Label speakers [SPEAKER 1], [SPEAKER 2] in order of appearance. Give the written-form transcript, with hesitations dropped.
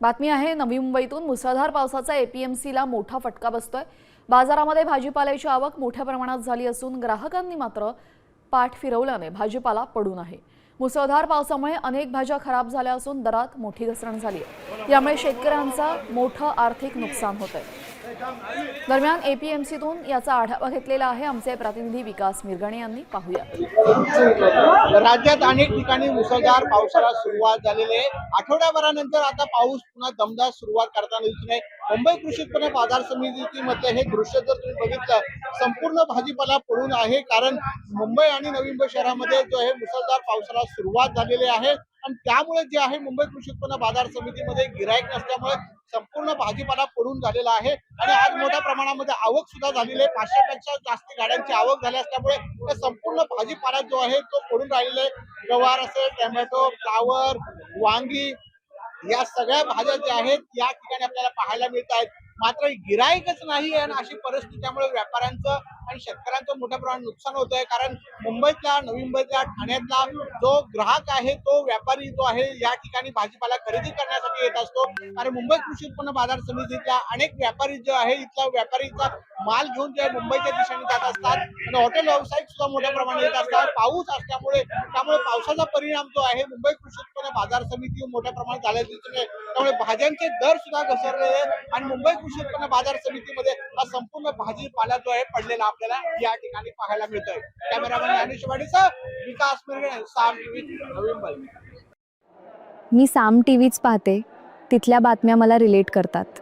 [SPEAKER 1] बातमी आहे नवी मुंबईतून मुसळधार पावसाचा एपीएमसीला मोठा फटका बसतोय। बाजारामध्ये भाजीपाल्याची आवक मोठ्या प्रमाणात झाली असून ग्राहकांनी मात्र पाठ फिरवल्याने भाजीपाला पडून आहे। मुसळधार पावसामुळे अनेक भाज्या खराब झाल्या असून दरात मोठी घसरण झाली आहे। यामुळे शेतकऱ्यांचा मोठं आर्थिक नुकसान होतंय। दरम्यान एपीएमसीतून याचा आढावा घेतलेला आहे आमचे प्रतिनिधी विकास मिरगणे यांनी। पाहूया।
[SPEAKER 2] राज्यात अनेक ठिकाणी मुसळधार पावसाला सुरुवात झालेली आहे। आठवड्याभरानंतर आता पाऊस पुन्हा दमदार सुरुवात करताना दिसून आहे। मुंबई कृषी उत्पन्न बाजार समितीमध्ये हे दृश्य जर तुम्ही बघितलं, संपूर्ण भाजीपाला पडून आहे। कारण मुंबई आणि नवी मुंबई शहरामध्ये जो आहे मुसळधार पावसाला सुरुवात झालेली आहे आणि त्यामुळे जे आहे मुंबई कृषी उत्पन्न बाजार समितीमध्ये गिराईक नसल्यामुळे संपूर्ण भाजीपाला पडून झालेला आहे आणि आज मोठ्या प्रमाणामध्ये आवक सुद्धा झालेली आहे। 500 पेक्षा जास्त गाड्यांची आवक झाली असल्यामुळे संपूर्ण भाजीपाला जो आहे तो पडून राहिलेला आहे। गवार असेल, टोमॅटो, फ्लावर, वांगी या सगळ्या भाज्या ज्या आहेत या ठिकाणी आपल्याला पाहायला मिळत आहेत। मात्र गिराईकच नाही आहे आणि अशी परिस्थिती त्यामुळे व्यापाऱ्यांचं आणि शेतकऱ्यांचं मोठ्या प्रमाणात नुकसान होत आहे। कारण मुंबईतला, नवी मुंबईतला, ठाण्यातला जो ग्राहक आहे तो व्यापारी जो आहे या ठिकाणी भाजीपाला खरेदी करण्यासाठी येत असतो आणि मुंबई कृषी उत्पन्न बाजार समितीतल्या अनेक व्यापारी जो आहे इथला व्यापारीचा माल घेऊन जे मुंबईच्या दिशेने जात असतात आणि हॉटेल व्यावसायिक सुद्धा मोठ्या प्रमाणात येत असतात। पाऊस असल्यामुळे त्यामुळे पावसाचा परिणाम जो आहे मुंबई कृषी उत्पन्न बाजार समिती मोठ्या प्रमाणात झाल्याचे दिसून येते। त्यामुळे भाज्यांचे दर सुद्धा घसरले आहेत आणि मुंबई कृषी उत्पन्न बाजार समितीमध्ये हा संपूर्ण भाजीपाला जो आहे पडलेला आपल्याला या ठिकाणी पाहायला मिळतोय। कॅमेरामॅन ज्ञानेश वाडीसह विकास मिरगणे, साम टीव्ही, नवी मुंबई।
[SPEAKER 3] मी साम टीव्हीच पाहते, तिथल्या बातम्या मला रिलेट करतात।